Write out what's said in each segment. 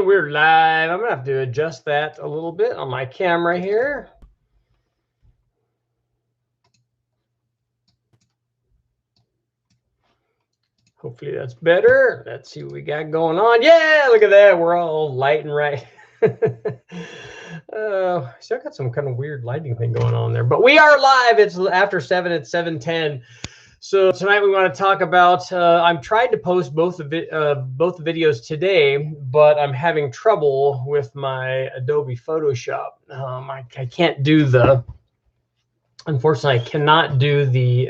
And we're live. I'm gonna have to adjust that a little bit on my camera here. Hopefully that's better. Let's see what we got going on. Yeah, look at that. We're all light and right. Still got some kind of weird lighting thing going on there, but we are live. It's after 7. It's 7:10. So tonight we want to talk about. I'm trying to post both the videos today, but I'm having trouble with my Adobe Photoshop. I can't do the. Unfortunately, I cannot do the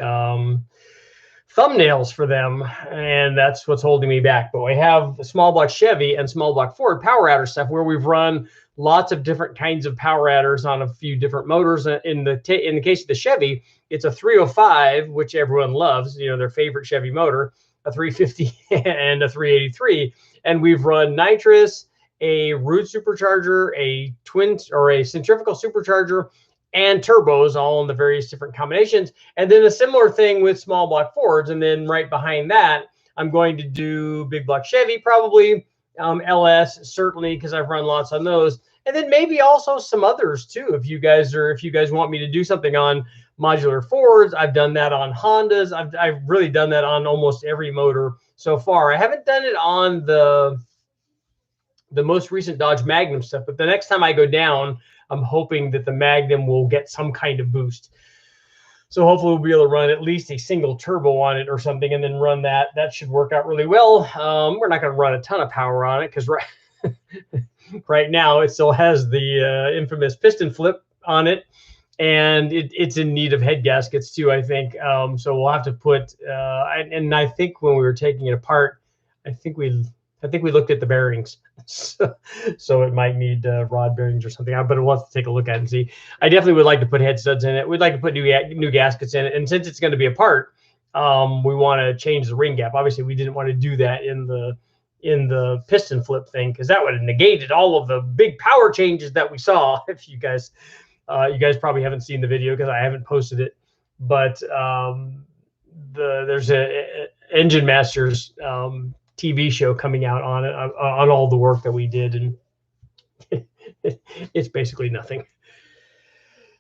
thumbnails for them, and that's what's holding me back. But we have the small block Chevy and small block Ford power adder stuff where we've run lots of different kinds of power adders on a few different motors. In the case of the Chevy, it's a 305, which everyone loves, their favorite Chevy motor, a 350 and a 383. And we've run nitrous, a root supercharger, a twin or a centrifugal supercharger, and turbos, all in the various different combinations. And then a similar thing with small block Fords. And then right behind that, I'm going to do big block Chevy, probably LS, certainly, because I've run lots on those. And then maybe also some others too. If you guys want me to do something on modular Fords, I've done that on Hondas. I've really done that on almost every motor so far. I haven't done it on the most recent Dodge Magnum stuff, but the next time I go down, I'm hoping that the Magnum will get some kind of boost. So hopefully we'll be able to run at least a single turbo on it or something and then run that. That should work out really well. We're not going to run a ton of power on it because right now it still has the infamous piston flip on it, and it's in need of head gaskets too, I think. So we'll have to put, and I think when we were taking it apart, I think we looked at the bearings, so it might need rod bearings or something. But we'll have to take a look at it and see. I definitely would like to put head studs in it. We'd like to put new gaskets in it. And since it's going to be apart, we want to change the ring gap. Obviously, we didn't want to do that in the piston flip thing because that would have negated all of the big power changes that we saw. If you guys probably haven't seen the video because I haven't posted it, but there's a Engine Masters TV show coming out on it, on all the work that we did, and it's basically nothing.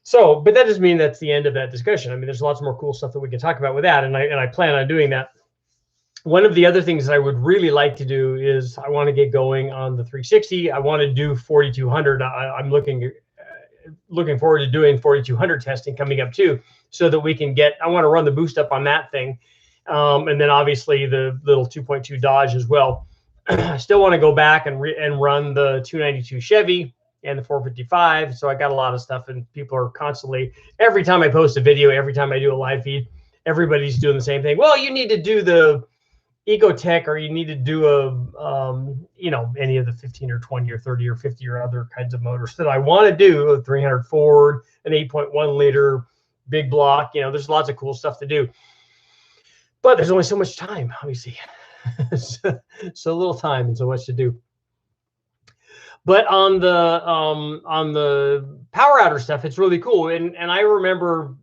So, but that doesn't mean that's the end of that discussion. I mean, there's lots more cool stuff that we can talk about with that, and I plan on doing that. One of the other things that I would really like to do is I want to get going on the 360. I want to do 4200. I'm looking forward to doing 4200 testing coming up too, so that we can I want to run the boost up on that thing. And then obviously the little 2.2 Dodge as well. I still want to go back and run the 292 Chevy and the 455. So I got a lot of stuff, and people are constantly, every time I post a video, every time I do a live feed, everybody's doing the same thing. Well, you need to do the Ecotech, or you need to do any of the 15 or 20 or 30 or 50 or other kinds of motors that I want to do. A 300 Ford, an 8.1 liter big block. There's lots of cool stuff to do. But there's only so much time, obviously. so little time and so much to do. But on the power adder stuff, it's really cool. And I remember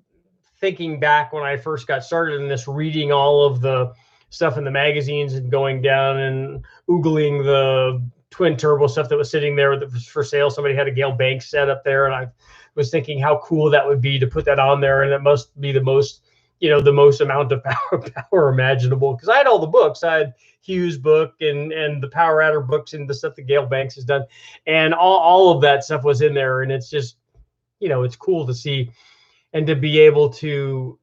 thinking back when I first got started in this, reading all of the stuff in the magazines and going down and oogling the twin turbo stuff that was sitting there that was for sale. Somebody had a Gale Banks set up there, and I was thinking how cool that would be to put that on there, and it must be the most amount of power imaginable, because I had all the books. I had Hughes' book and the power adder books and the stuff that Gale Banks has done, and all of that stuff was in there. And it's just, it's cool to see and to be able to,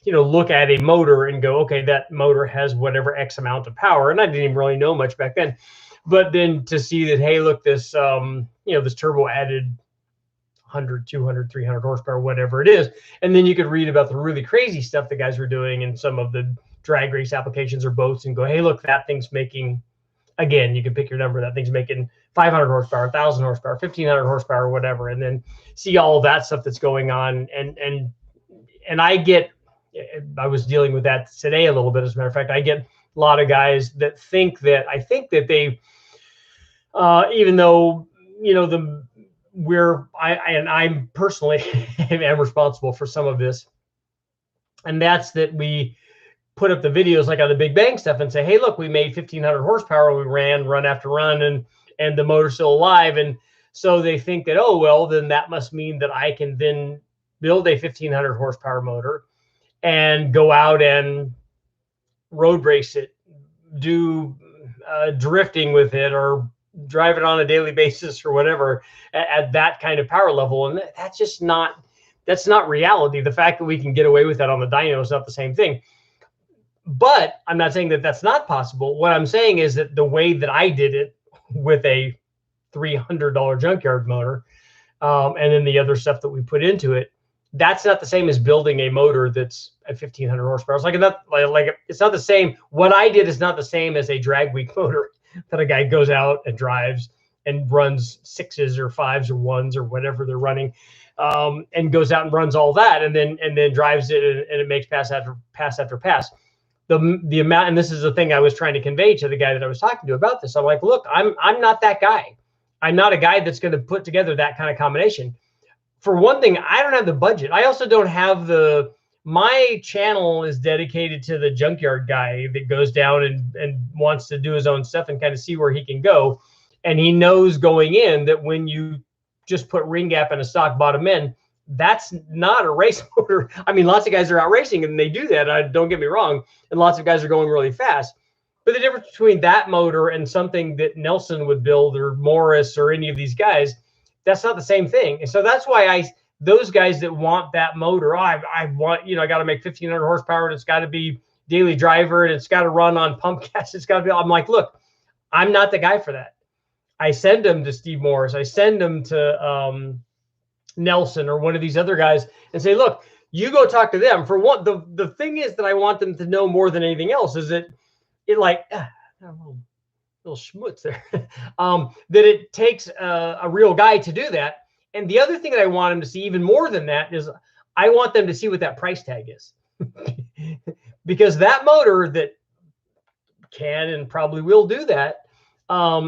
look at a motor and go, okay, that motor has whatever X amount of power. And I didn't even really know much back then, but then to see that, hey, look, this, this turbo added 100, 200, 300 horsepower, whatever it is. And then you could read about the really crazy stuff the guys were doing in some of the drag race applications or boats and go, hey, look, that thing's making, again, you can pick your number, that thing's making 500 horsepower, 1,000 horsepower, 1,500 horsepower, whatever. And then see all that stuff that's going on. And I was dealing with that today a little bit. As a matter of fact, I get a lot of guys that think that they, even though, I'm personally am responsible for some of this, and that's that we put up the videos like on the Big Bang stuff and say, hey, look, we made 1,500 horsepower, we ran run after run, and the motor's still alive. And so they think that, oh, well, then that must mean that I can then build a 1500 horsepower motor and go out and road race it, do drifting with it, or drive it on a daily basis or whatever at that kind of power level. And that's just not, that's not reality. The fact that we can get away with that on the dyno is not the same thing. But I'm not saying that that's not possible. What I'm saying is that the way that I did it with a $300 junkyard motor, and then the other stuff that we put into it, that's not the same as building a motor that's at 1500 horsepower. It's like it's not the same. What I did is not the same as a drag week motor that a guy goes out and drives and runs 6s or 5s or 1s or whatever they're running, and goes out and runs all that, and then drives it, and it makes pass after pass after pass. The amount, and this is the thing I was trying to convey to the guy that I was talking to about this. I'm like, look, I'm not that guy. I'm not a guy that's going to put together that kind of combination. For one thing, I don't have the budget. I also don't have my channel is dedicated to the junkyard guy that goes down and wants to do his own stuff and kind of see where he can go. And he knows going in that when you just put ring gap and a stock bottom end, that's not a race motor. I mean, lots of guys are out racing and they do that. Don't get me wrong. And lots of guys are going really fast. But the difference between that motor and something that Nelson would build, or Morris, or any of these guys, that's not the same thing. And so that's why those guys that want that motor, I want, I got to make 1500 horsepower, and it's got to be daily driver, and it's got to run on pump gas. It's got to be, I'm like, look, I'm not the guy for that. I send them to Steve Morris. I send them to Nelson or one of these other guys and say, look, you go talk to them. For one, the thing is that I want them to know more than anything else is that it like, little schmutz there, that it takes a real guy to do that. And the other thing that I want them to see even more than that is I want them to see what that price tag is. Because that motor that can and probably will do that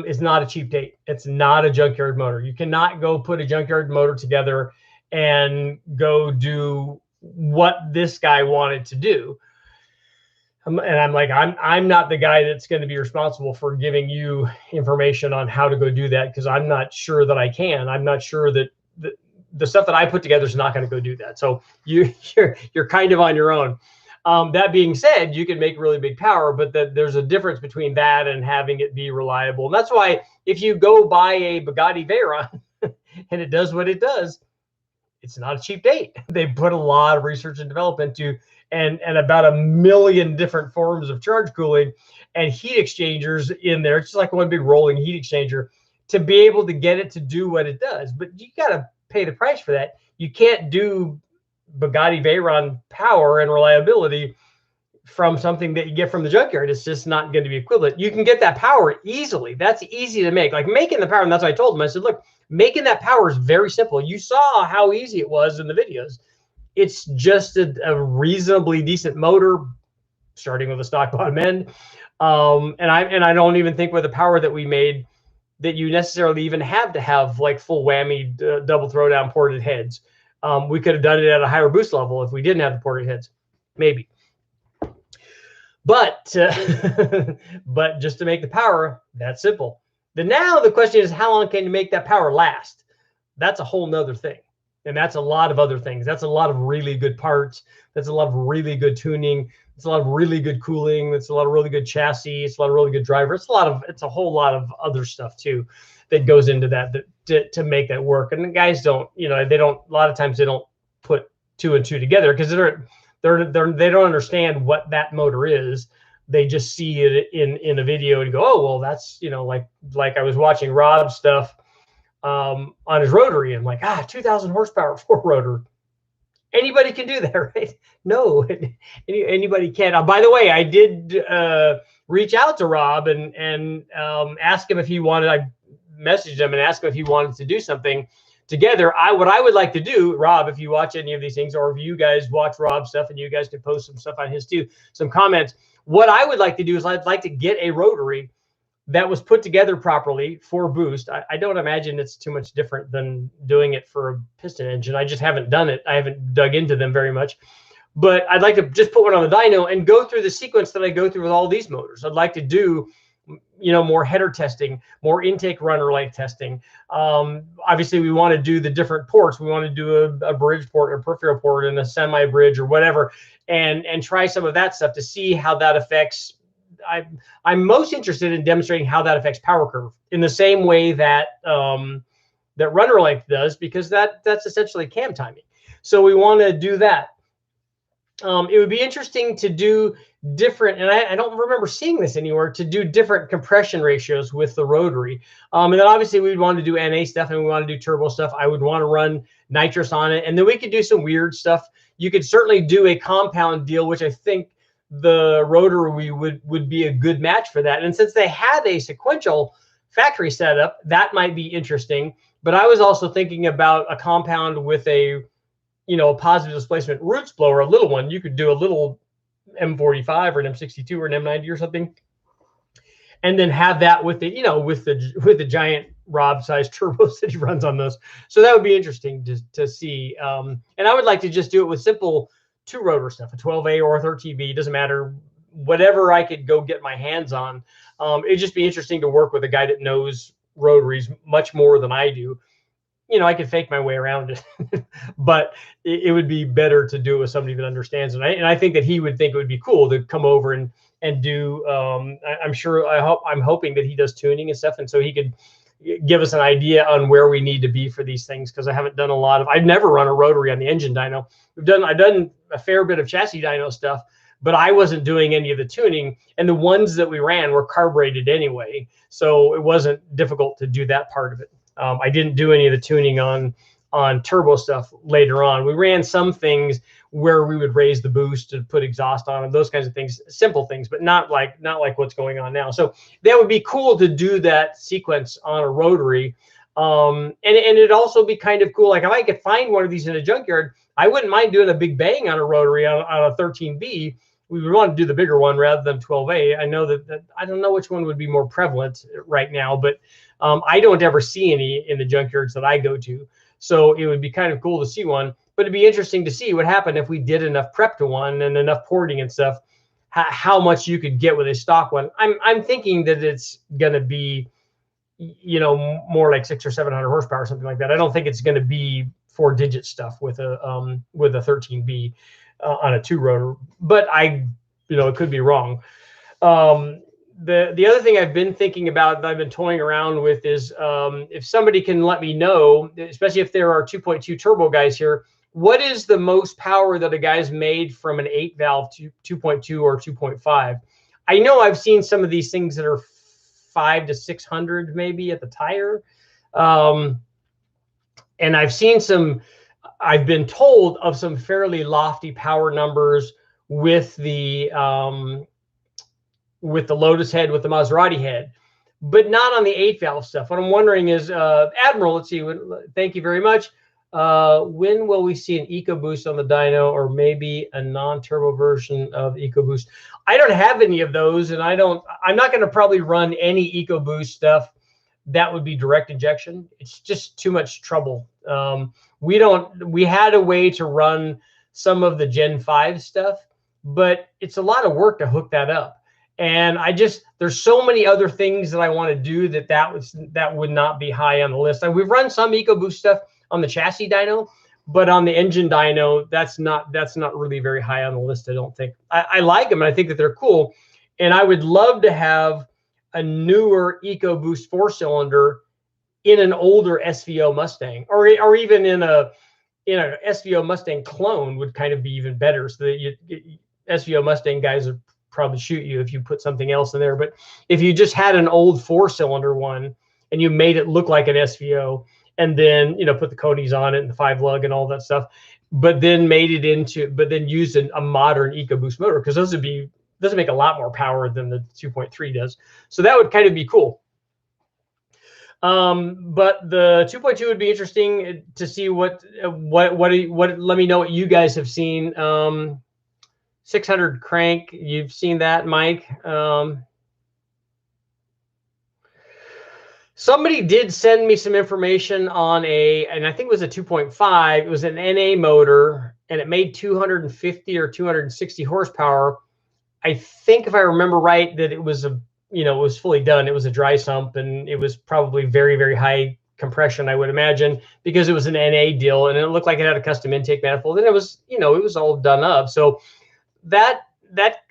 is not a cheap date. It's not a junkyard motor. You cannot go put a junkyard motor together and go do what this guy wanted to do. And I'm like, I'm not the guy that's going to be responsible for giving you information on how to go do that, because I'm not sure that I can. I'm not sure that the stuff that I put together is not going to go do that. So you're kind of on your own. That being said, you can make really big power, but there's a difference between that and having it be reliable. And that's why if you go buy a Bugatti Veyron and it does what it does, it's not a cheap date. They put a lot of research and development to, and about 1 million different forms of charge cooling and heat exchangers in there. It's just like one big rolling heat exchanger to be able to get it to do what it does. But you got to pay the price for that. You can't do Bugatti Veyron power and reliability from something that you get from the junkyard. It's just not going to be equivalent. You can get that power easily. That's easy to make. Like making the power, and that's what I told them. I said, look, making that power is very simple. You saw how easy it was in the videos. It's just a reasonably decent motor, starting with a stock bottom end. And I don't even think with the power that we made that you necessarily even have to have like full whammy double throwdown ported heads. We could have done it at a higher boost level if we didn't have the ported heads, maybe. But but just to make the power, that's simple. Now the question is, how long can you make that power last? That's a whole nother thing. And that's a lot of other things. That's a lot of really good parts. That's a lot of really good tuning. It's a lot of really good cooling. It's a lot of really good chassis. It's a lot of really good driver. It's a whole lot of other stuff too that goes into that to make that work. And the guys don't, a lot of times they don't put 2 and 2 together because they don't understand what that motor is. They just see it in a video and go, oh, well, that's, like I was watching Rob's stuff on his rotary. I'm like, 2,000 horsepower 4-rotor. Anybody can do that, right? No, anybody can. By the way, I did reach out to Rob and ask him if he wanted. I messaged him and asked him if he wanted to do something together. What I would like to do, Rob, if you watch any of these things, or if you guys watch Rob's stuff and you guys can post some stuff on his too, some comments. What I would like to do is I'd like to get a rotary that was put together properly for boost. I don't imagine it's too much different than doing it for a piston engine. I just haven't done it. I haven't dug into them very much. But I'd like to just put one on the dyno and go through the sequence that I go through with all these motors. I'd like to do more header testing, more intake runner light testing. Obviously, we want to do the different ports. We want to do a bridge port, a peripheral port, and a semi bridge or whatever, and try some of that stuff to see how that affects. I'm most interested in demonstrating how that affects power curve in the same way that that runner length does, because that's essentially cam timing. So we want to do that. It would be interesting to do different, and I don't remember seeing this anywhere, to do different compression ratios with the rotary. And then obviously we'd want to do NA stuff and we want to do turbo stuff. I would want to run nitrous on it, and then we could do some weird stuff. You could certainly do a compound deal, which I think the rotary would be a good match for that. And since they had a sequential factory setup, that might be interesting. But I was also thinking about a compound with a a positive displacement roots blower, a little one. You could do a little M45 or an M62 or an M90 or something, and then have that with the with the giant Rob-sized turbos that he runs on those. So that would be interesting to see. And I would like to just do it with simple 2-rotor stuff, a 12A or a 13B, doesn't matter, whatever I could go get my hands on. It'd just be interesting to work with a guy that knows rotaries much more than I do. I could fake my way around it, but it would be better to do it with somebody that understands it. And I think that he would think it would be cool to come over and do. I'm hoping that he does tuning and stuff, and so he could give us an idea on where we need to be for these things. Because I haven't done a lot of. I've never run a rotary on the engine dyno. I've done a fair bit of chassis dyno stuff, but I wasn't doing any of the tuning. And the ones that we ran were carbureted anyway, so it wasn't difficult to do that part of it. I didn't do any of the tuning on turbo stuff later on. We ran some things where we would raise the boost to put exhaust on them, those kinds of things, simple things, but not like what's going on now. So that would be cool to do that sequence on a rotary. And it'd also be kind of cool. Like if I could find one of these in a junkyard, I wouldn't mind doing a big bang on a rotary on a 13B. We would want to do the bigger one rather than 12A. I know that I don't know which one would be more prevalent right now, but I don't ever see any in the junkyards that I go to. So it would be kind of cool to see one, but it'd be interesting to see what happened if we did enough prep to one and enough porting and stuff, how much you could get with a stock one. I'm thinking that it's going to be, more like 600 or 700 horsepower or something like that. I don't think it's going to be 4-digit stuff with a 13B. On a 2-rotor, but it could be wrong. The other thing I've been thinking about, that I've been toying around with, is if somebody can let me know, especially if there are 2.2 turbo guys here, what is the most power that a guy's made from an 8-valve to 2.2 or 2.5? I know I've seen some of these things that are 500 to 600 maybe at the tire, and I've seen some. I've been told of some fairly lofty power numbers with the Lotus head, with the Maserati head, but not on the 8-valve stuff. What I'm wondering is, Admiral, let's see, thank you very much. When will we see an EcoBoost on the dyno, or maybe a non-turbo version of EcoBoost? I don't have any of those, and I'm not going to probably run any EcoBoost stuff that would be direct injection. It's just too much trouble. We had a way to run some of the Gen 5 stuff, but it's a lot of work to hook that up. And there's so many other things that I want to do that would not be high on the list. We've run some EcoBoost stuff on the chassis dyno, but on the engine dyno, that's not really very high on the list, I don't think. I like them, and I think that they're cool. And I would love to have a newer EcoBoost 4-cylinder in an older SVO Mustang, or even in a SVO Mustang clone would kind of be even better. So that SVO Mustang guys would probably shoot you if you put something else in there. But if you just had an old 4-cylinder one and you made it look like an SVO, and then put the Conies on it and the 5-lug and all that stuff, but then used a modern EcoBoost motor, because those make a lot more power than the 2.3 does. So that would kind of be cool. But the 2.2 would be interesting to see what let me know what you guys have seen. 600 crank, you've seen that, Mike. Somebody did send me some information on and I think it was a 2.5. It was an NA motor, and it made 250 or 260 horsepower. I think, if I remember right, that it was was fully done. It was a dry sump, and it was probably very, very high compression, I would imagine, because it was an NA deal, and it looked like it had a custom intake manifold, and it was, it was all done up. So that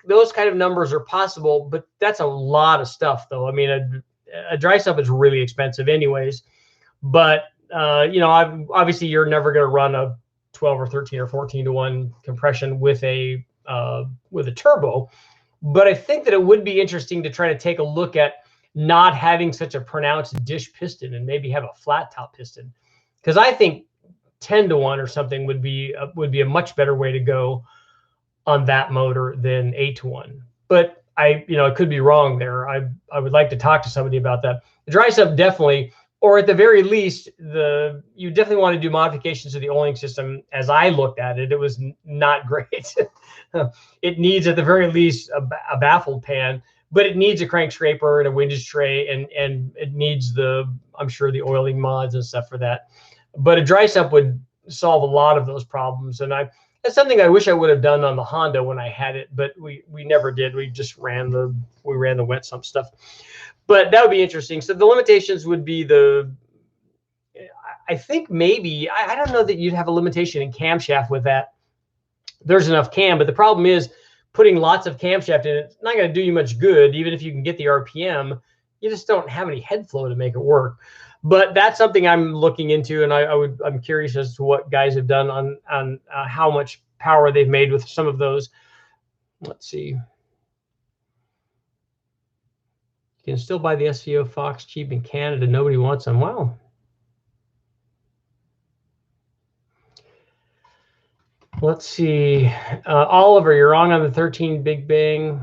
those kind of numbers are possible, but that's a lot of stuff, though. I mean, a dry sump is really expensive, anyways. But obviously you're never going to run a 12 or 13 or 14 to 1 compression with a turbo. But I think that it would be interesting to try to take a look at not having such a pronounced dish piston and maybe have a flat top piston, because I think 10 to 1 or something would be a much better way to go on that motor than 8 to 1. But I could be wrong there. I would like to talk to somebody about that. The dry sump definitely, or at the very least, you definitely want to do modifications to the oiling system. As I looked at it, it was not great. It needs, at the very least, a baffled pan, but it needs a crank scraper and a windage tray, and it needs I'm sure, the oiling mods and stuff for that. But a dry sump would solve a lot of those problems, and that's something I wish I would have done on the Honda when I had it, but we never did. We just ran the wet sump stuff. But that would be interesting. So the limitations would be I think maybe, I don't know that you'd have a limitation in camshaft with that. There's enough cam, but the problem is putting lots of camshaft in it's not going to do you much good. Even if you can get the RPM, you just don't have any head flow to make it work. But that's something I'm looking into, and I'm curious as to what guys have done on how much power they've made with some of those. Let's see. You can still buy the SVO Fox cheap in Canada. Nobody wants them. Wow. Let's see. Oliver, you're wrong on the 13 Big Bang.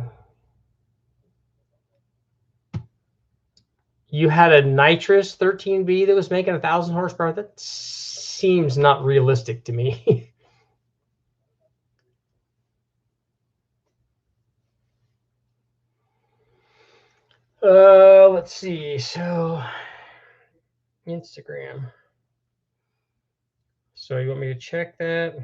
You had a nitrous 13B that was making 1,000 horsepower. That seems not realistic to me. Let's see. So, Instagram. So you want me to check that?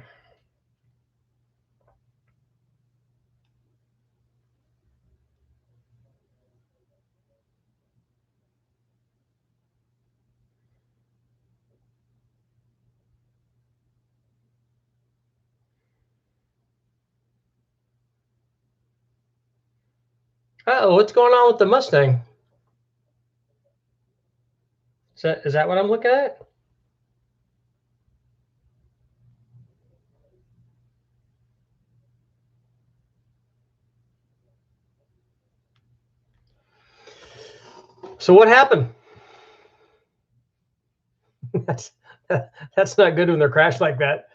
Uh-oh, what's going on with the Mustang? Is that what I'm looking at? So what happened? that's not good when they're crashed like that.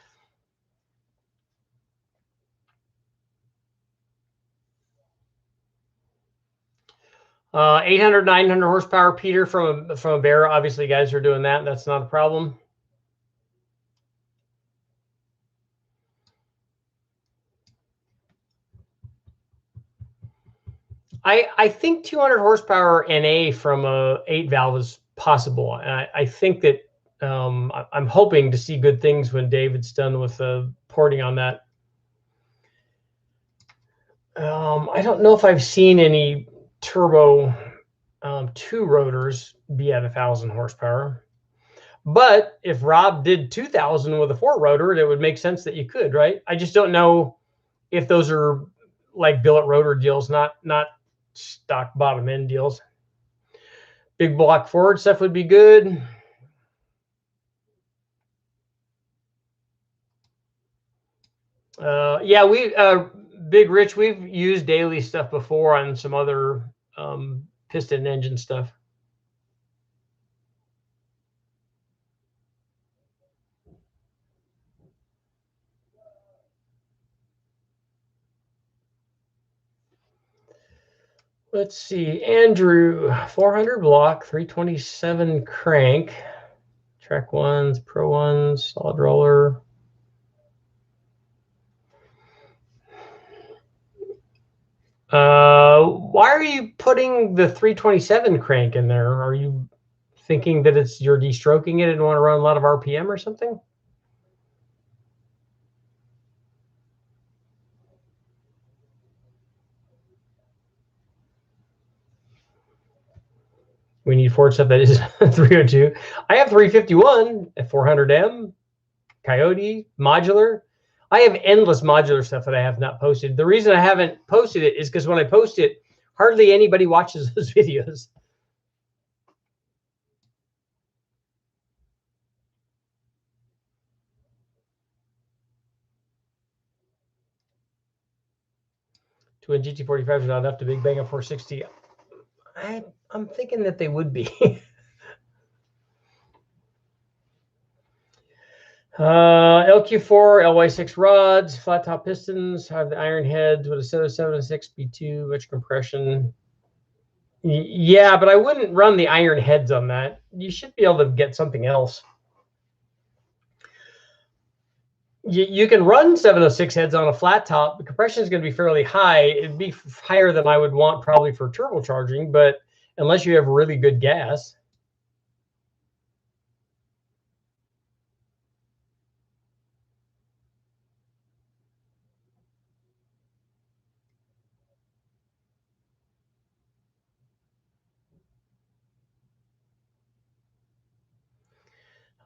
800, 900 horsepower, Peter, from a Bear. Obviously, guys are doing that. That's not a problem. I think 200 horsepower NA from a 8 valve is possible. And I think that I'm hoping to see good things when David's done with porting on that. I don't know if I've seen any turbo 2 rotors be at 1,000 horsepower. But if Rob did 2,000 with a 4 rotor, it would make sense that you could, right? I just don't know if those are like billet rotor deals, not stock bottom end deals. Big block forward stuff would be good. Yeah, Big Rich, we've used daily stuff before on some other piston engine stuff. Let's see, Andrew, 400 block, 327 crank, track ones, pro ones, solid roller. Why are you putting the 327 crank in there? Are you thinking that you're destroking it and want to run a lot of RPM or something? We need Ford stuff that is 302. I have 351, 400M, Coyote, modular. I have endless modular stuff that I have not posted. The reason I haven't posted it is because when I post it, hardly anybody watches those videos. Twin GT45s are not enough to big bang a 460. I'm thinking that they would be. LQ4, LY6 rods, flat top pistons, have the iron heads with a 706 B2, much compression. Yeah, but I wouldn't run the iron heads on that. You should be able to get something else. You can run 706 heads on a flat top. The compression is going to be fairly high. It'd be higher than I would want probably for turbocharging, but unless you have really good gas.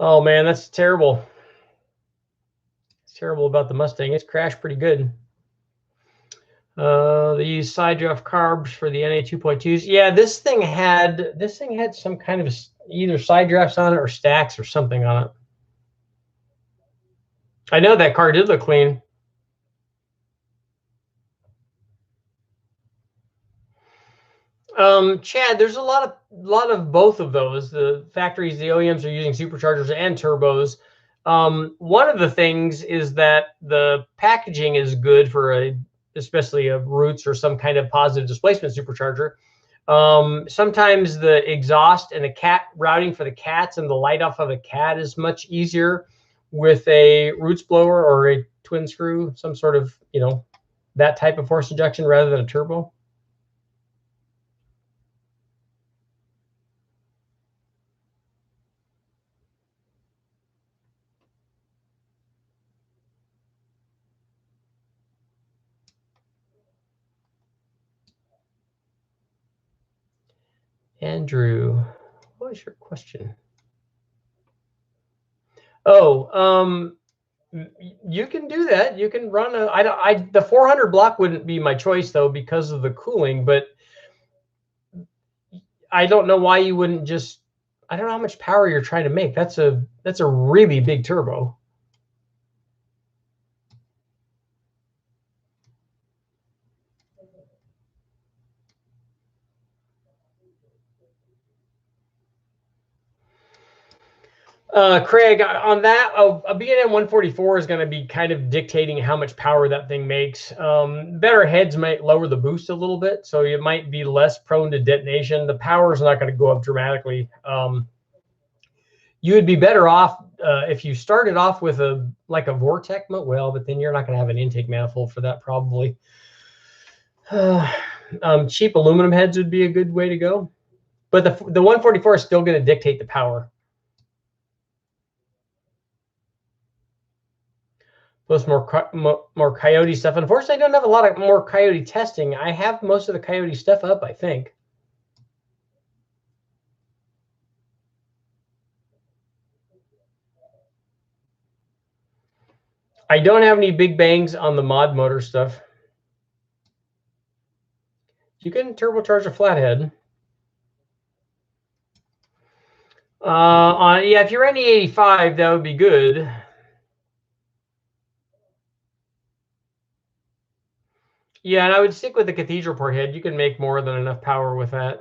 Oh man, that's terrible. It's terrible about the Mustang. It's crashed pretty good. They use side draft carbs for the NA 2.2s. Yeah, this thing had some kind of either side drafts on it or stacks or something on it. I know that car did look clean. Chad, there's a lot of both of those. The factories, the OEMs are using superchargers and turbos. One of the things is that the packaging is good for especially a Roots or some kind of positive displacement supercharger. Sometimes the exhaust and the cat routing for the cats and the light off of a cat is much easier with a Roots blower or a twin screw, some sort of, that type of force injection rather than a turbo. Andrew, what was your question? Oh, you can do that. You can run the 400 block wouldn't be my choice though because of the cooling, but I don't know why you wouldn't just. I don't know how much power you're trying to make. That's a really big turbo. Craig, on that, a B&M 144 is going to be kind of dictating how much power that thing makes. Better heads might lower the boost a little bit, so you might be less prone to detonation. The power is not going to go up dramatically. You would be better off if you started off with a Vortec, well, but then you're not going to have an intake manifold for that probably. Cheap aluminum heads would be a good way to go, but the 144 is still going to dictate the power. Plus more Coyote stuff. Unfortunately, I don't have a lot of more Coyote testing. I have most of the Coyote stuff up, I think. I don't have any big bangs on the mod motor stuff. You can turbocharge a flathead. Yeah, if you're any 85, that would be good. Yeah, and I would stick with the cathedral port head. You can make more than enough power with that.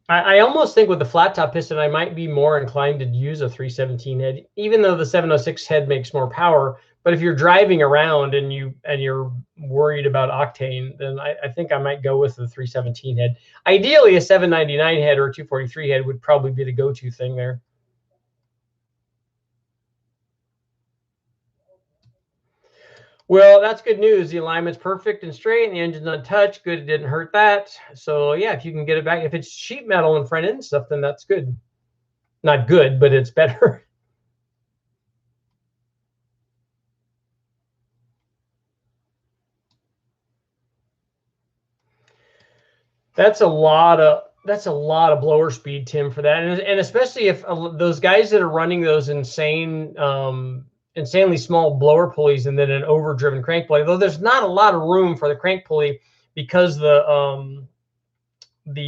I almost think with the flat top piston, I might be more inclined to use a 317 head, even though the 706 head makes more power. But if you're driving around and you're worried about octane, then I think I might go with the 317 head. Ideally, a 799 head or a 243 head would probably be the go-to thing there. Well, that's good news. The alignment's perfect and straight, and the engine's untouched. Good, it didn't hurt that. So yeah, if you can get it back, if it's sheet metal and front end stuff, then that's good. Not good, but it's better. That's a lot of blower speed, Tim, for that, and especially if those guys that are running those insanely small blower pulleys and then an overdriven crank pulley. Though there's not a lot of room for the crank pulley because the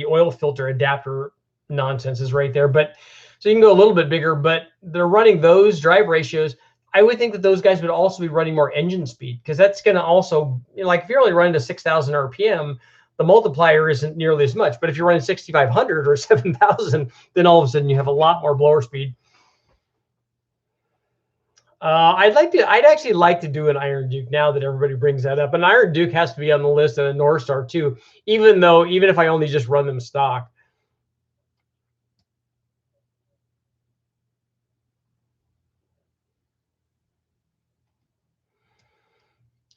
oil filter adapter nonsense is right there. But so you can go a little bit bigger, but they're running those drive ratios. I would think that those guys would also be running more engine speed, because that's going to also, like if you're only running to 6,000 RPM, the multiplier isn't nearly as much. But if you're running 6,500 or 7,000, then all of a sudden you have a lot more blower speed. I'd actually like to do an Iron Duke now that everybody brings that up. An Iron Duke has to be on the list, and a North Star too, even if I only just run them stock.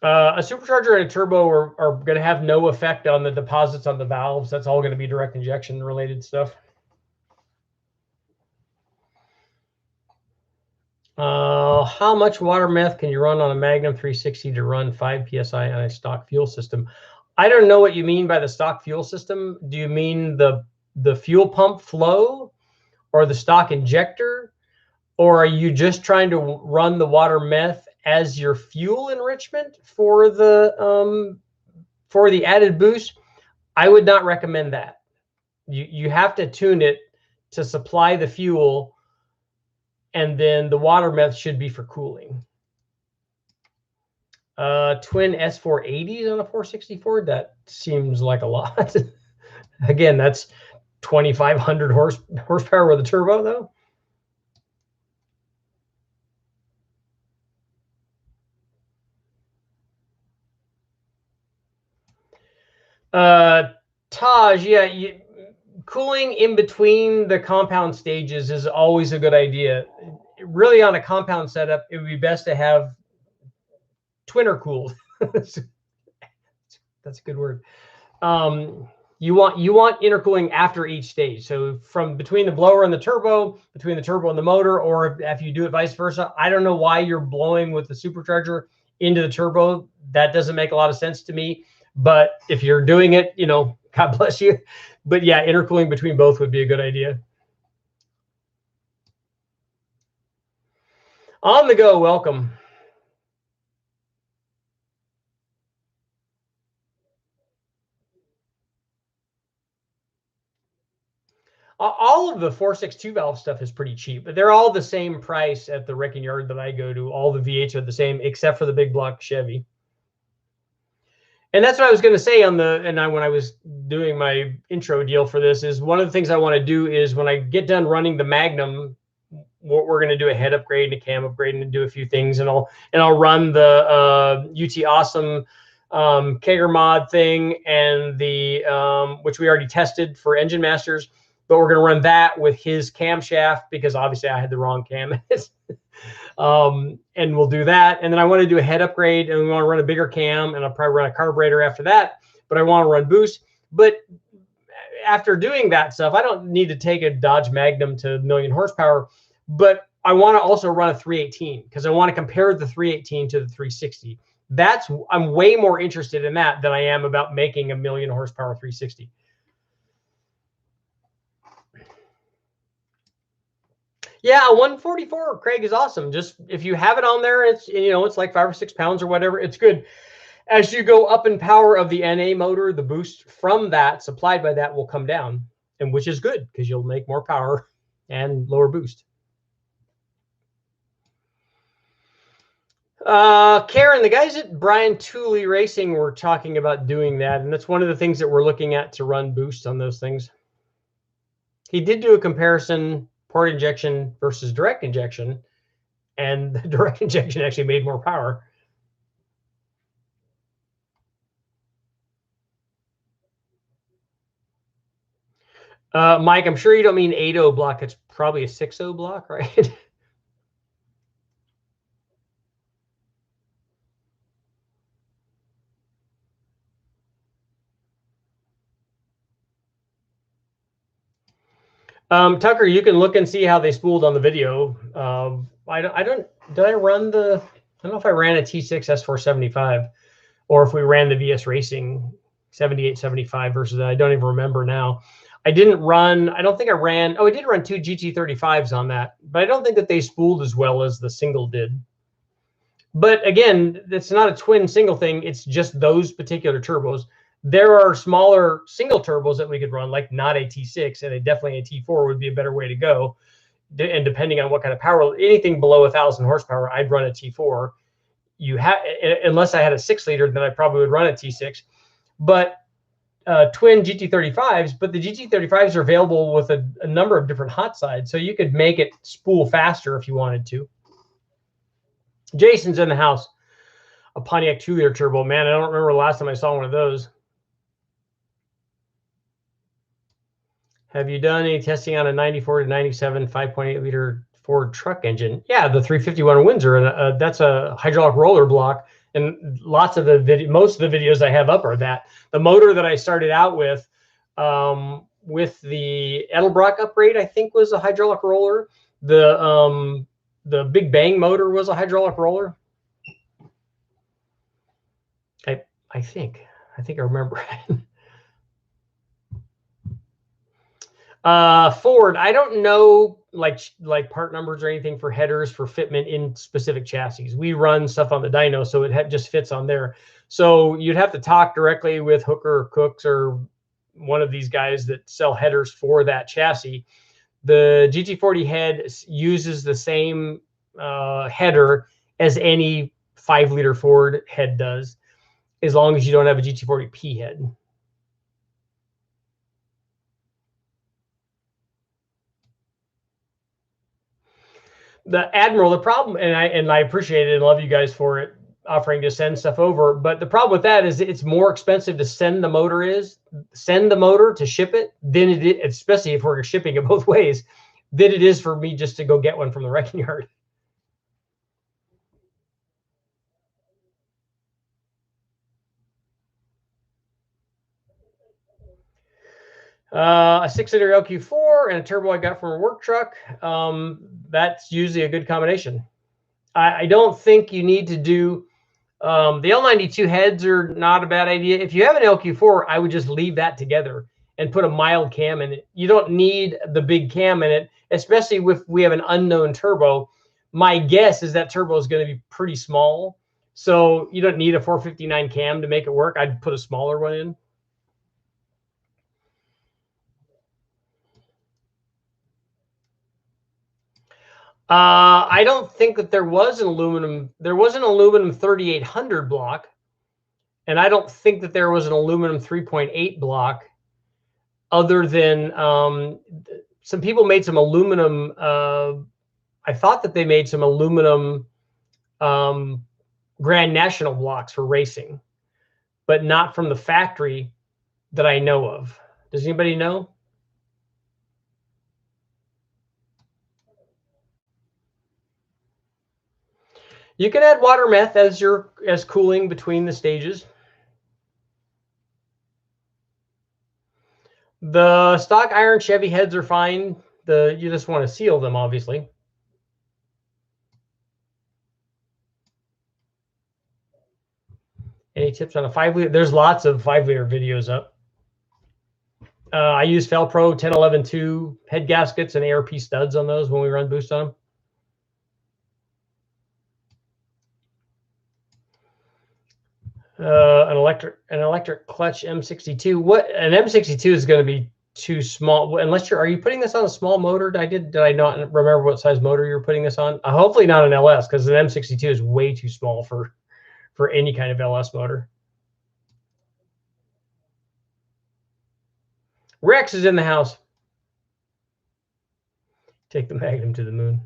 A supercharger and a turbo are going to have no effect on the deposits on the valves. That's all going to be direct injection related stuff. How much water meth can you run on a Magnum 360 to run 5 psi on a stock fuel system? I don't know what you mean by the stock fuel system. Do you mean the fuel pump flow, or the stock injector, or are you just trying to run the water meth as your fuel enrichment for the added boost? I would not recommend that. You have to tune it to supply the fuel, and then the water meth should be for cooling. Twin S480s on a 464, that seems like a lot. Again, that's 2,500 horsepower with a turbo, though. Taj, yeah, cooling in between the compound stages is always a good idea. Really, on a compound setup, it would be best to have twinner cooled. That's a good word. You want intercooling after each stage. So from between the blower and the turbo, between the turbo and the motor, or if you do it vice versa. I don't know why you're blowing with the supercharger into the turbo. That doesn't make a lot of sense to me. But if you're doing it, God bless you. But yeah, intercooling between both would be a good idea. On the go, welcome. All of the 462 valve stuff is pretty cheap, but they're all the same price at the wrecking yard that I go to. All the V8s are the same, except for the big block Chevy. And that's what I was going to say when I was doing my intro deal for this, is one of the things I want to do is when I get done running the Magnum, we're going to do a head upgrade and a cam upgrade and do a few things, and I'll run the UT Awesome Kager mod thing, and the which we already tested for Engine Masters, but we're going to run that with his camshaft, because obviously I had the wrong cam. And we'll do that. And then I want to do a head upgrade, and we want to run a bigger cam, and I'll probably run a carburetor after that, but I want to run boost. But after doing that stuff, I don't need to take a Dodge Magnum to 1,000,000 horsepower, but I want to also run a 318, because I want to compare the 318 to the 360. I'm way more interested in that than I am about making a 1,000,000 horsepower 360. Yeah, 144, Craig, is awesome. Just if you have it on there, it's like 5 or 6 pounds or whatever. It's good. As you go up in power of the NA motor, the boost from that, supplied by that, will come down, and which is good, because you'll make more power and lower boost. Karen, the guys at Brian Tooley Racing were talking about doing that, and that's one of the things that we're looking at to run boost on those things. He did do a comparison, port injection versus direct injection, and the direct injection actually made more power. Mike, I'm sure you don't mean 8.0 block. It's probably a 6.0 block, right? Tucker, you can look and see how they spooled on the video. I don't know if I ran a T6 S475, or if we ran the VS Racing 78, 75 versus that. I don't even remember now. I didn't run, I don't think I ran, oh, I did run 2 GT35s on that, but I don't think that they spooled as well as the single did. But again, it's not a twin single thing. It's just those particular turbos. There are smaller single turbos that we could run, like not a T6, and definitely a T4 would be a better way to go. And depending on what kind of power, anything below 1,000 horsepower, I'd run a T4. You have, unless I had a 6-liter, then I probably would run a T6. But twin GT35s, but the GT35s are available with a number of different hot sides, so you could make it spool faster if you wanted to. Jason's in the house. A Pontiac 2-liter turbo. Man, I don't remember the last time I saw one of those. Have you done any testing on a 94 to 97 5.8-liter Ford truck engine? Yeah, the 351 Windsor, and that's a hydraulic roller block. And lots of the most of the videos I have up are that. The motor that I started out with the Edelbrock upgrade, I think, was a hydraulic roller. The Big Bang motor was a hydraulic roller. I think I remember. Ford, I don't know like part numbers or anything for headers for fitment in specific chassis. We run stuff on the dyno, so it just fits on there. So you'd have to talk directly with Hooker or Cooks or one of these guys that sell headers for that chassis. The GT40 head uses the same header as any 5-liter Ford head does, as long as you don't have a GT40P head. The Admiral, the problem, and I appreciate it and love you guys for it, offering to send stuff over, but the problem with that is it's more expensive to send the motor to ship it than it is, especially if we're shipping it both ways, than it is for me just to go get one from the wrecking yard. A 6-liter LQ4 and a turbo I got from a work truck. That's usually a good combination. I don't think you need to do the L92 heads are not a bad idea. If you have an LQ4, I would just leave that together and put a mild cam in it. You don't need the big cam in it, especially if we have an unknown turbo. My guess is that turbo is going to be pretty small, so you don't need a 459 cam to make it work. I'd put a smaller one in. I don't think that there was an aluminum. There was an aluminum 3800 block, and I don't think that there was an aluminum 3.8 block. Other than some people made some aluminum. I thought that they made some aluminum Grand National blocks for racing, but not from the factory that I know of. Does anybody know? You can add water meth as cooling between the stages. The stock iron Chevy heads are fine. You just want to seal them, obviously. Any tips on a 5-liter? There's lots of 5-liter videos up. I use Felpro 1011-2 head gaskets and ARP studs on those when we run boost on them. An electric clutch M62. What an M62 is going to be too small unless are you putting this on a small motor? Did I not remember what size motor you're putting this on? Hopefully not an LS, because an M62 is way too small for any kind of LS motor. Rex is in the house. Take the Magnum to the moon.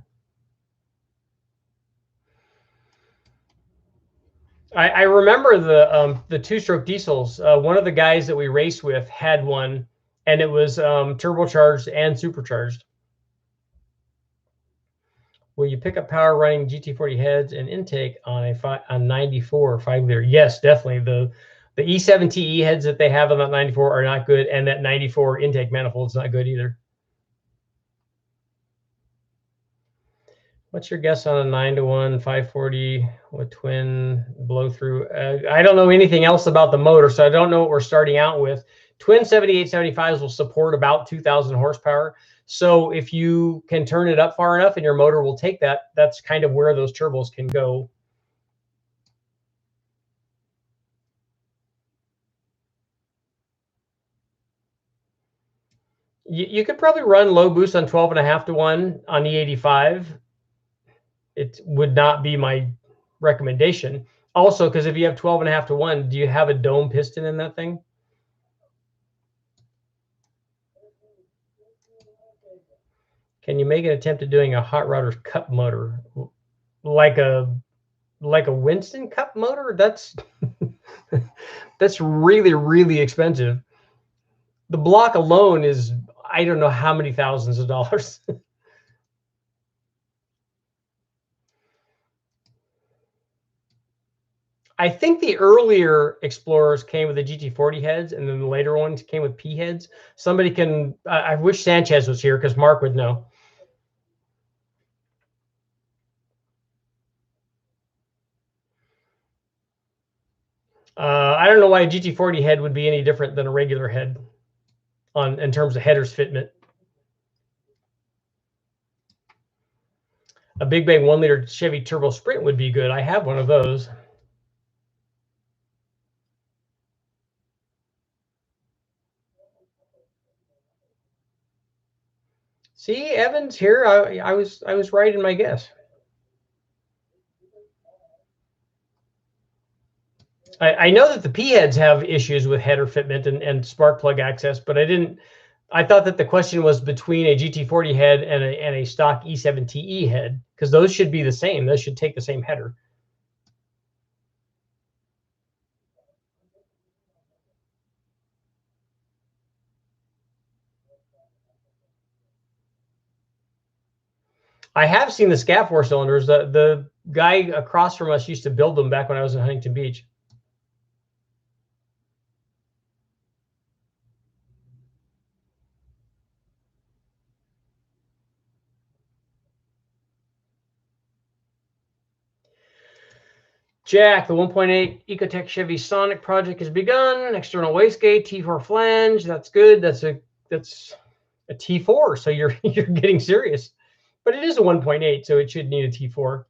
I remember the 2-stroke diesels. One of the guys that we raced with had one, and it was turbocharged and supercharged. Will you pick up power running GT40 heads and intake on a 94 5-liter? Yes, definitely. The E7TE heads that they have on that 94 are not good, and that 94 intake manifold is not good either. What's your guess on a 9-to-1 540 with twin blow through? I don't know anything else about the motor, so I don't know what we're starting out with. Twin 7875s will support about 2,000 horsepower. So if you can turn it up far enough and your motor will take that, that's kind of where those turbos can go. You could probably run low boost on 12.5-to-1 on E85. It would not be my recommendation. Also, because if you have 12.5-to-1, do you have a dome piston in that thing? Can you make an attempt at doing a hot rodder's cup motor, like a Winston cup motor? That's that's really expensive. The block alone is, I don't know how many thousands of dollars. I think the earlier Explorers came with the GT40 heads, and then the later ones came with P heads. Somebody can, I wish Sanchez was here because Mark would know. I don't know why a GT40 head would be any different than a regular head in terms of headers fitment. A big bang 1-liter Chevy Turbo Sprint would be good. I have one of those. See, Evans here. I was right in my guess. I know that the P heads have issues with header fitment and spark plug access, but I thought that the question was between a GT40 head and a stock E7TE head, because those should be the same. Those should take the same header. I have seen the Scat 4 cylinders. The guy across from us used to build them back when I was in Huntington Beach. Jack, the 1.8 Ecotech Chevy Sonic project has begun. External wastegate, T4 flange. That's good. That's a T4. So you're getting serious. But it is a 1.8, so it should need a T4.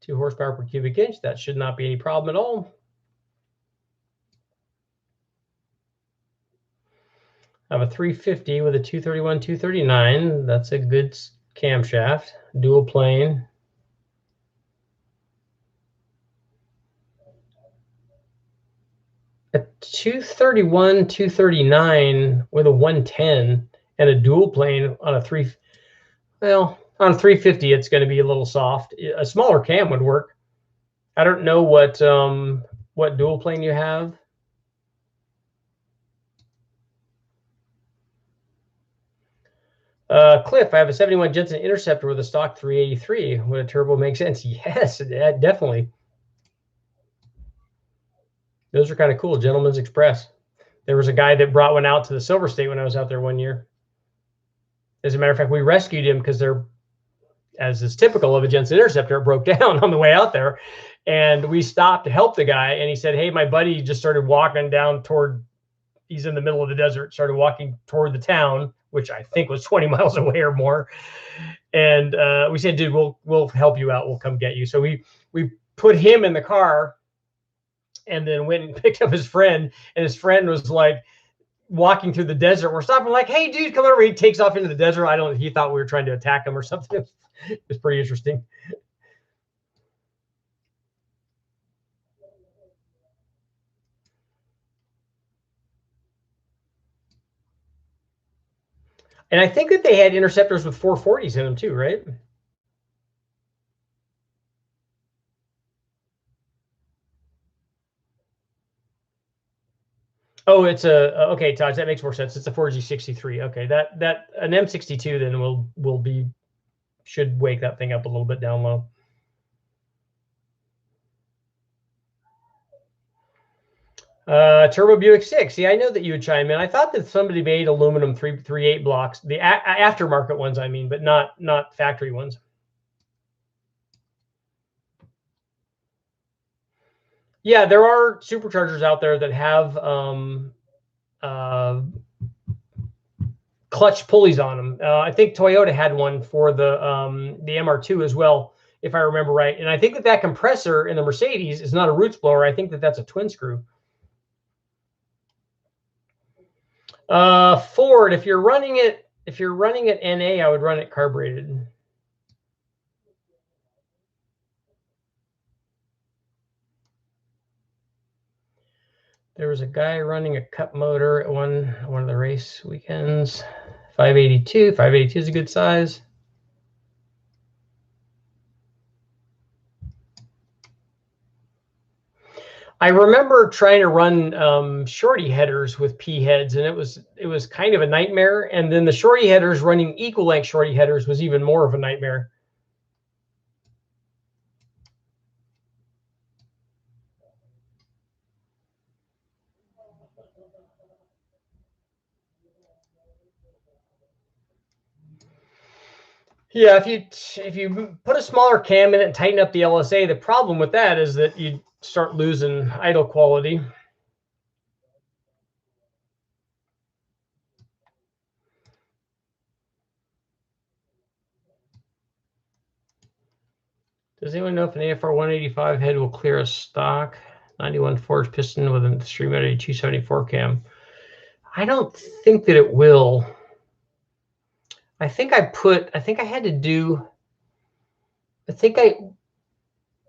2 horsepower per cubic inch. That should not be any problem at all. I have a 350 with a 231, 239. That's a good camshaft. Dual plane. A 231, 239 with a 110 and a dual plane on a on a 350, it's going to be a little soft. A smaller cam would work. I don't know what dual plane you have. Cliff, I have a 71 Jensen Interceptor with a stock 383. Would a turbo make sense? Yes, definitely. Those are kind of cool. Gentleman's Express. There was a guy that brought one out to the Silver State when I was out there one year. As a matter of fact, we rescued him because as is typical of a Jensen Interceptor, it broke down on the way out there. And we stopped to help the guy. And he said, hey, my buddy just started walking down he's in the middle of the desert, started walking toward the town, which I think was 20 miles away or more. And we said, dude, we'll help you out. We'll come get you. So we put him in the car and then went and picked up his friend. And his friend was like walking through the desert. We're stopping like, hey, dude, come over. He takes off into the desert. He thought we were trying to attack him or something. It was pretty interesting. And I think that they had Interceptors with 440s in them too, right? Oh, it's okay, Taj, that makes more sense. It's a 4G63. Okay, that an M62 then should wake that thing up a little bit down low. Turbo Buick 6. See, I know that you would chime in. I thought that somebody made aluminum 338 blocks, the aftermarket ones, I mean, but not factory ones. Yeah, there are superchargers out there that have clutch pulleys on them. I think Toyota had one for the MR2 as well, if I remember right. And I think that that compressor in the Mercedes is not a roots blower. I think that that's a twin screw. Ford, if you're running it NA, I would run it carbureted. There was a guy running a cup motor at one of the race weekends. 582. 582 is a good size. I remember trying to run shorty headers with P heads, and it was kind of a nightmare. And then the shorty headers running equal length shorty headers was even more of a nightmare. Yeah, if you put a smaller cam in it and tighten up the LSA, the problem with that is that you start losing idle quality. Does anyone know if an AFR 185 head will clear a stock 91 forged piston with a stream out 274 cam? I don't think that it will. I think I had to do.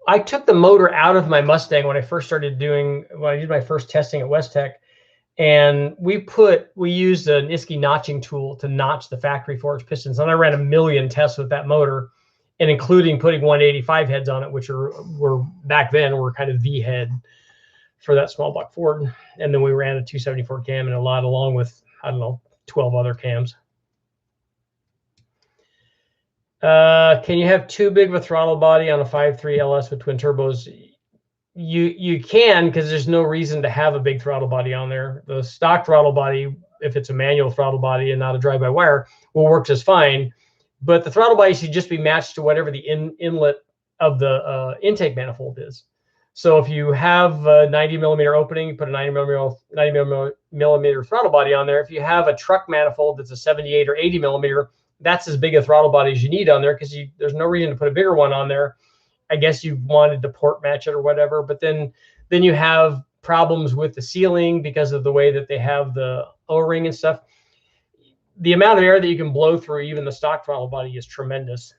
I took the motor out of my Mustang when I did my first testing at West Tech, and we used an ISKI notching tool to notch the factory forged pistons, and I ran a million tests with that motor, and including putting 185 heads on it, which were back then were kind of the head for that small block Ford, and then we ran a 274 cam and a lot along with 12 other cams. Can you have too big of a throttle body on a 5.3 LS with twin turbos? You can, because there's no reason to have a big throttle body on there. The stock throttle body, if it's a manual throttle body and not a drive-by-wire, will work just fine. But the throttle body should just be matched to whatever the inlet of the intake manifold is. So if you have a 90 millimeter opening, you put a 90 millimeter throttle body on there. If you have a truck manifold that's a 78 or 80 millimeter, that's as big a throttle body as you need on there, because there's no reason to put a bigger one on there. I guess you wanted to port match it or whatever, but then you have problems with the sealing because of the way that they have the O-ring and stuff. The amount of air that you can blow through even the stock throttle body is tremendous.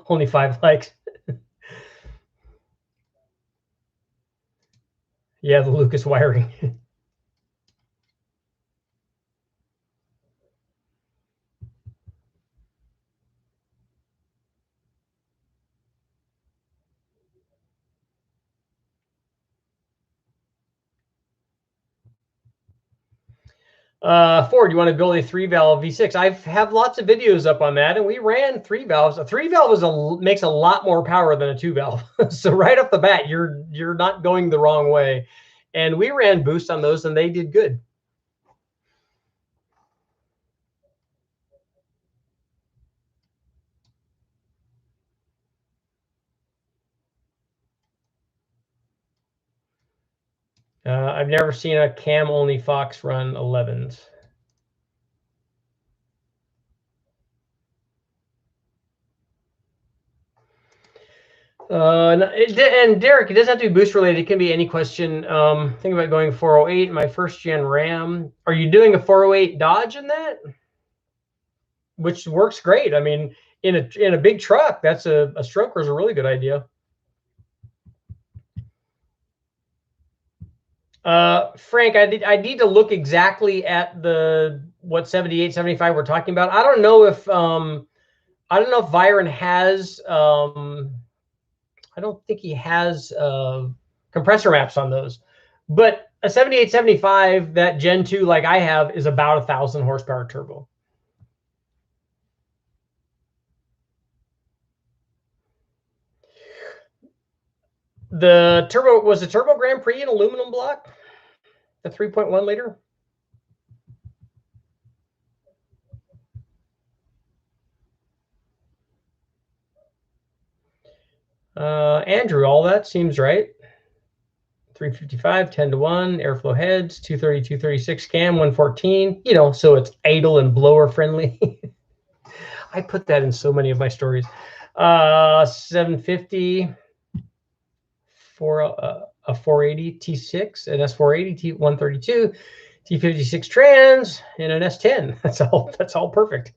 Only 5 likes. Yeah, the Lucas wiring. Ford, you want to build a 3-valve V6? I have lots of videos up on that, and we ran 3 valves. A 3-valve makes a lot more power than a 2-valve. So right off the bat, you're not going the wrong way. And we ran boost on those, and they did good. I've never seen a cam-only Fox run 11s. And Derek, it doesn't have to be boost related. It can be any question. Think about going 408, my first gen Ram. Are you doing a 408 Dodge in that? Which works great. I mean, in a big truck, that's a stroker is a really good idea. Frank, I need to look exactly at what 78, 75 we're talking about. I don't know if Viren has I don't think he has compressor maps on those, but a 78, 75, that Gen 2 like I have, is about 1,000 horsepower turbo. The Turbo Grand Prix an aluminum block, the 3.1 liter. Andrew, all that seems right. 355, 10 to 1, airflow heads, 230, 236 cam, 114. You know, so it's idle and blower friendly. I put that in so many of my stories. 750 for a 480 T6, an S480 T132, T56 trans, and an S10. That's all perfect.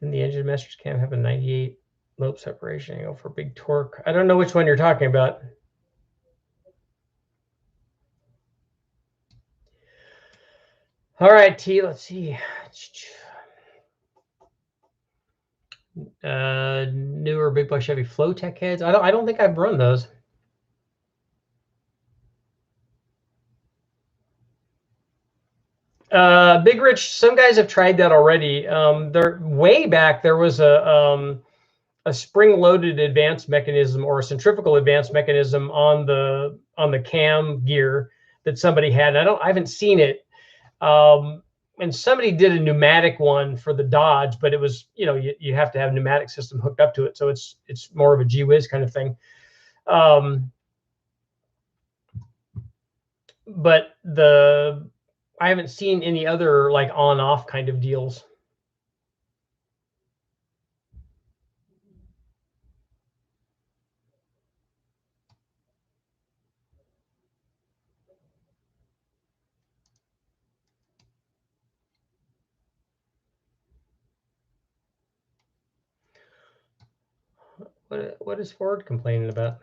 Then the engine masters cam have a 98 lobe separation angle for big torque. I don't know which one you're talking about. All right, T, let's see. Newer big block Chevy Flowtech heads. I don't think I've run those. Big Rich, some guys have tried that already. There way back there was a spring-loaded advanced mechanism or a centrifugal advanced mechanism on the cam gear that somebody had. I haven't seen it. And somebody did a pneumatic one for the Dodge, but it was, you know, you have to have a pneumatic system hooked up to it, so it's more of a gee whiz kind of thing. But I haven't seen any other like on-off kind of deals. What is Ford complaining about?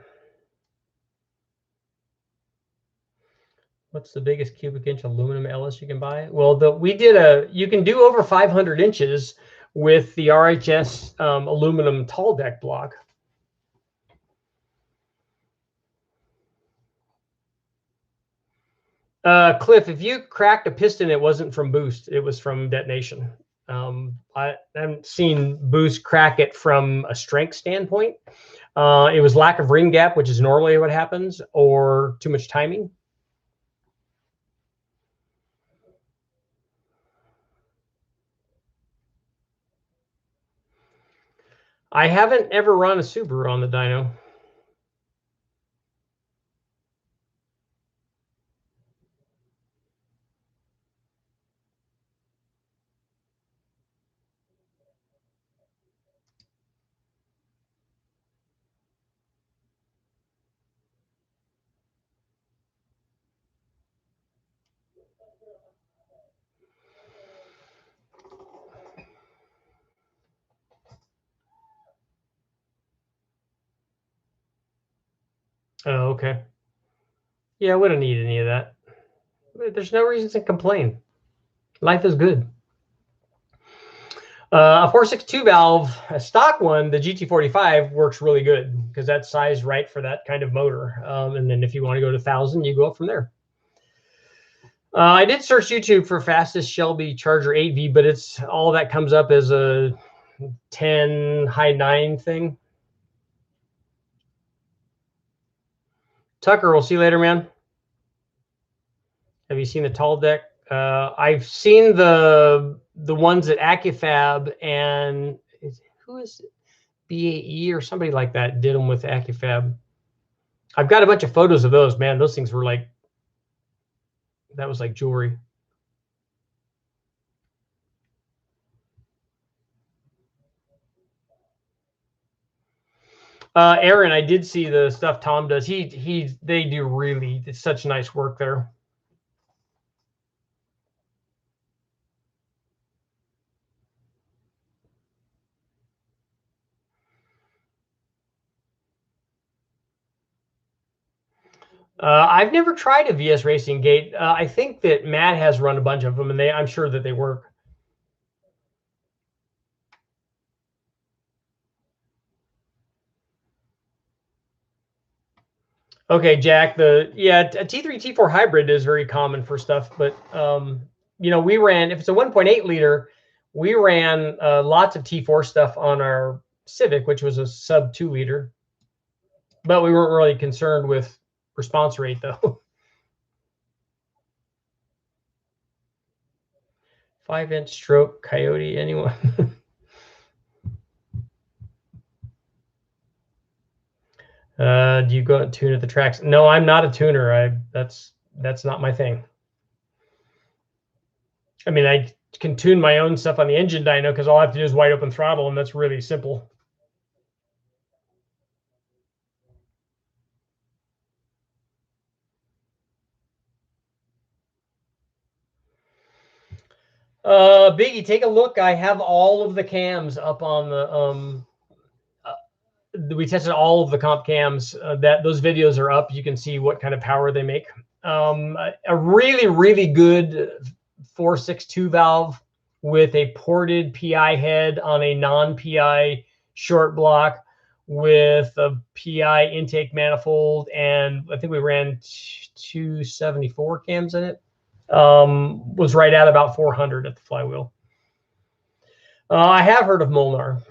What's the biggest cubic inch aluminum LS you can buy? Well, you can do over 500 inches with the RHS aluminum tall deck block. Cliff, if you cracked a piston, it wasn't from boost; it was from detonation. I haven't seen boost crack it from a strength standpoint. It was lack of ring gap, which is normally what happens, or too much timing. I haven't ever run a Subaru on the dyno. Oh, okay. Yeah, we don't need any of that. There's no reason to complain. Life is good. A 462 valve, a stock one, the GT45 works really good because that's sized right for that kind of motor. And then if you want to go to 1,000, you go up from there. I did search YouTube for fastest Shelby Charger 8V, but it's all that comes up as a 10 high 9 thing. Tucker, we'll see you later, man. Have you seen the tall deck? I've seen the ones at AccuFab, and who is it? BAE or somebody like that did them with AccuFab. I've got a bunch of photos of those. Man, those things were like, that was like jewelry. Aaron, I did see the stuff Tom does. They do really, it's such nice work there. I've never tried a VS Racing gate. I think that Matt has run a bunch of them, and I'm sure that they work. Okay, Jack. A T3 T4 hybrid is very common for stuff, but you know, we ran, if it's a 1.8 liter, we ran lots of T4 stuff on our Civic, which was a sub 2 liter, but we weren't really concerned with response rate though. 5-inch stroke Coyote, anyone? Do you go and tune at the tracks? No, I'm not a tuner. That's not my thing. I mean, I can tune my own stuff on the engine dyno because all I have to do is wide open throttle, and that's really simple. Biggie, take a look. I have all of the cams up on the we tested all of the comp cams. Those videos are up. You can see what kind of power they make. A really good 462 valve with a ported PI head on a non-PI short block with a PI intake manifold, and I think we ran 274 cams in it. Was right at about 400 at the flywheel. I have heard of Molnar.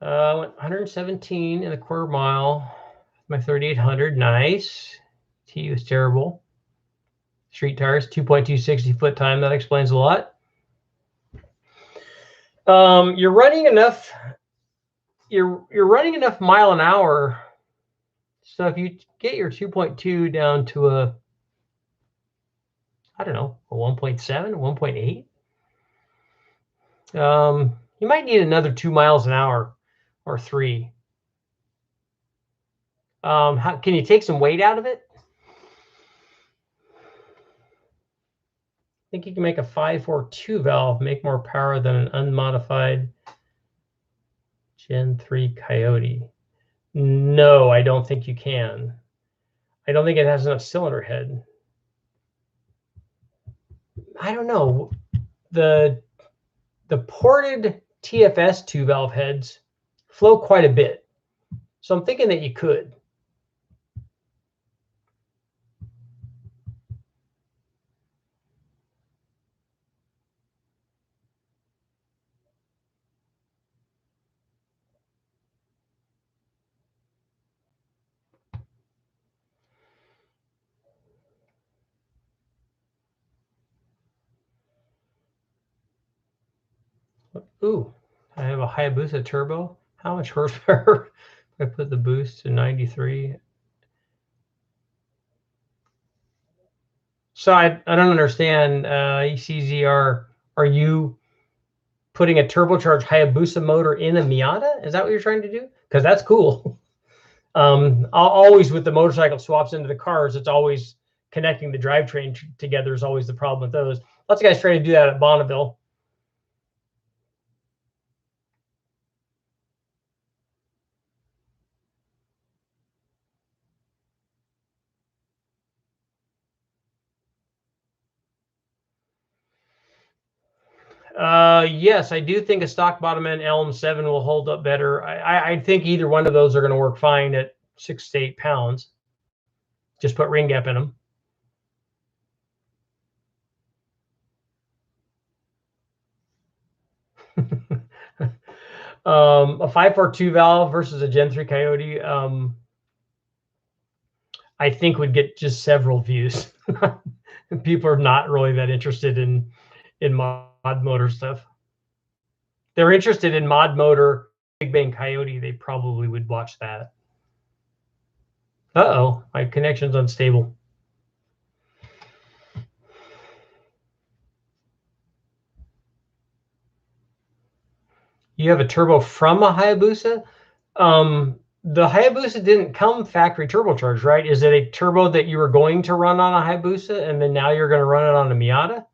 Went 117 in a quarter mile. My 3800, nice. T was terrible. Street tires, 2.260 foot time. That explains a lot. You're running enough. You're running enough mile an hour. So if you get your 2.2 down to a, I don't know, a 1.7, 1.8, you might need another 2 miles an hour or 3. Can you take some weight out of it? I think you can make a 542 valve make more power than an unmodified Gen 3 Coyote. No, I don't think you can. I don't think it has enough cylinder head. I don't know. The ported TFS 2 valve heads flow quite a bit. So I'm thinking that you could. Ooh, I have a Hayabusa turbo. How much horsepower? I put the boost to 93. So I don't understand. ECZR, are you putting a turbocharged Hayabusa motor in a Miata? Is that what you're trying to do? Because that's cool. Always with the motorcycle swaps into the cars, it's always connecting the drivetrain together is always the problem with those. Lots of guys try to do that at Bonneville. Yes, I do think a stock bottom end Elm 7 will hold up better. I think either one of those are going to work fine at 6 to 8 pounds. Just put ring gap in them. A 542 valve versus a Gen 3 Coyote, I think would get just several views. People are not really that interested in mod motor stuff. They're interested in mod motor Big Bang Coyote. They probably would watch that. Uh-oh, my connection's unstable. You have a turbo from a Hayabusa? The Hayabusa didn't come factory turbocharged, right? Is it a turbo that you were going to run on a Hayabusa and then now you're going to run it on a Miata?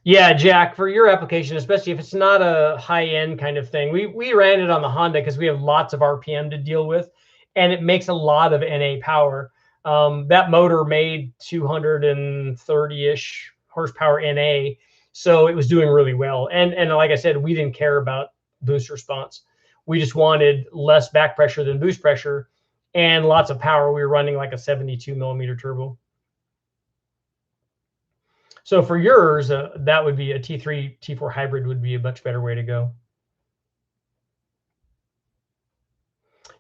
Yeah, Jack, for your application, especially if it's not a high-end kind of thing, we ran it on the Honda because we have lots of RPM to deal with, and it makes a lot of NA power. That motor made 230-ish horsepower NA, so it was doing really well. And like I said, we didn't care about boost response. We just wanted less back pressure than boost pressure and lots of power. We were running like a 72 millimeter turbo. So for yours, that would be a T3, T4 hybrid would be a much better way to go.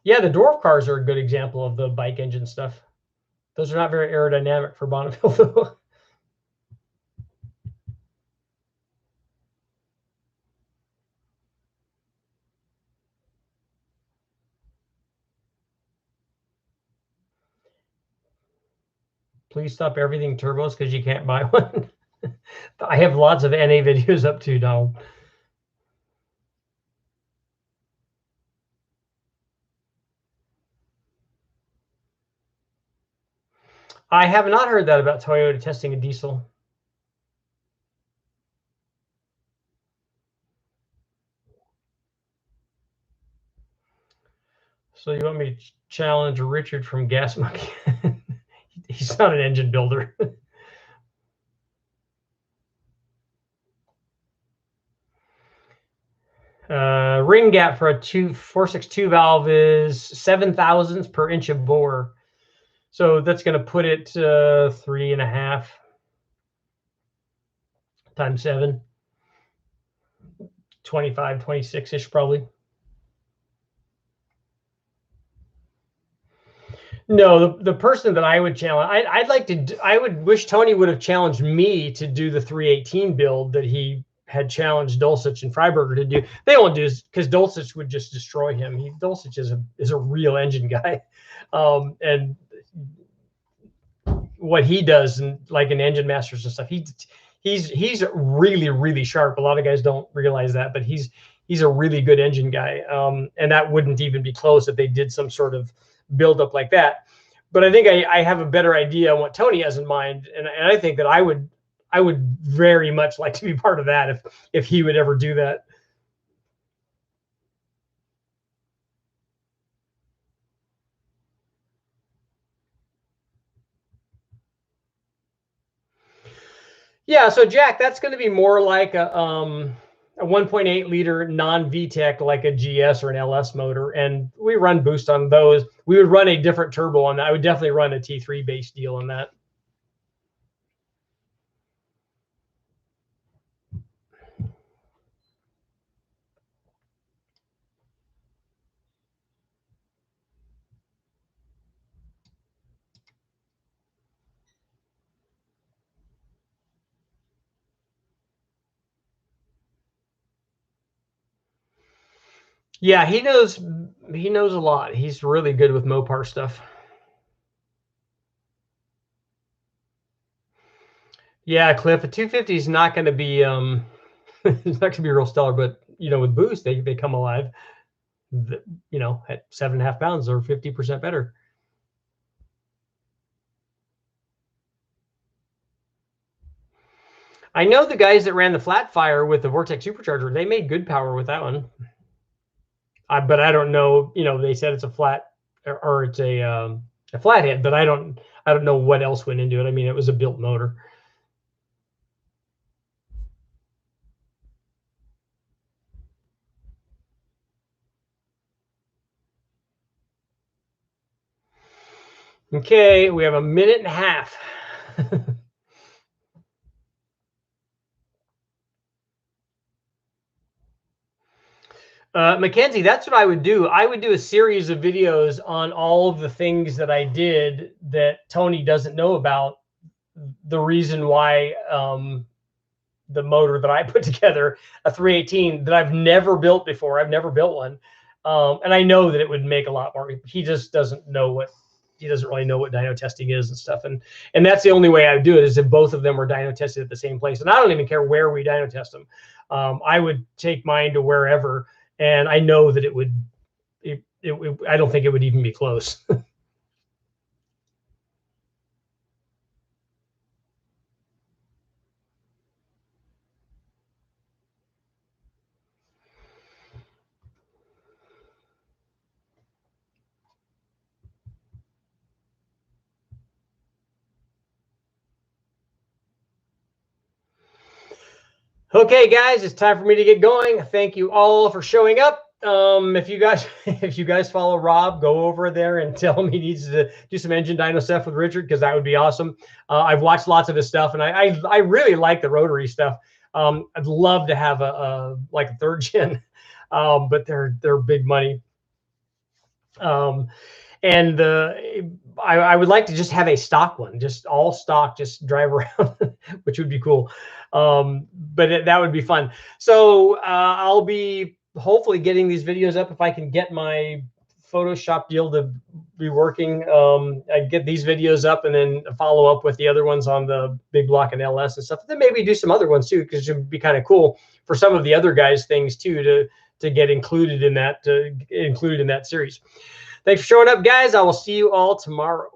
Yeah, the dwarf cars are a good example of the bike engine stuff. Those are not very aerodynamic for Bonneville, though. Please stop everything turbos because you can't buy one. I have lots of NA videos up too, Donald. I have not heard that about Toyota testing a diesel. So you want me to challenge Richard from Gas Monkey? He's not an engine builder. Ring gap for a 462 valve is 7 thousandths per inch of bore. So that's going to put it 3.5 times 7. 25, 26-ish probably. No, the person that I would challenge, I would wish Tony would have challenged me to do the 318 build that he had challenged Dulcich and Freiberger to do. They won't do this because Dulcich would just destroy him. Dulcich is a real engine guy, and what he does, and like in Engine Masters and stuff, he's really sharp. A lot of guys don't realize that, but he's a really good engine guy, and that wouldn't even be close if they did some sort of build up like that. But I think I have a better idea on what Tony has in mind, and I think that I would very much like to be part of that if he would ever do that. Yeah, so Jack, that's going to be more like a 1.8 liter non VTEC like a GS or an LS motor, and we run boost on those. We would run a different turbo on that. I would definitely run a T3 base deal on that. Yeah, he knows a lot. He's really good with Mopar stuff. Yeah, Cliff, a 250 is not going to be it's not going to be real stellar, but with boost they come alive. At 7.5 pounds or 50% better. I know the guys that ran the flat fire with the Vortex supercharger, they made good power with that one. But I don't know. They said it's a flat or it's a flathead, but I don't know what else went into it. I mean, it was a built motor. Okay, we have a minute and a half. Mackenzie, that's what I would do. I would do a series of videos on all of the things that I did that Tony doesn't know about. The reason why the motor that I put together, a 318 that I've never built before. I've never built one. And I know that it would make a lot more. He just doesn't know he doesn't really know what dyno testing is and stuff. And that's the only way I would do it is if both of them were dyno tested at the same place. And I don't even care where we dyno test them. I would take mine to wherever, and I know that I don't think it would even be close. Okay, guys, it's time for me to get going. Thank you all for showing up. If you guys follow Rob, go over there and tell him he needs to do some engine dyno stuff with Richard, because that would be awesome. I've watched lots of his stuff, and I really like the rotary stuff. I'd love to have like a third gen, but they're big money. And I would like to just have a stock one, just all stock, just drive around, which would be cool. But that would be fun. So I'll be hopefully getting these videos up if I can get my Photoshop deal to be working. I get these videos up and then follow up with the other ones on the big block and LS and stuff. Then maybe do some other ones too, because it would be kind of cool for some of the other guys' things too to get included in that series. Thanks for showing up, guys. I will see you all tomorrow.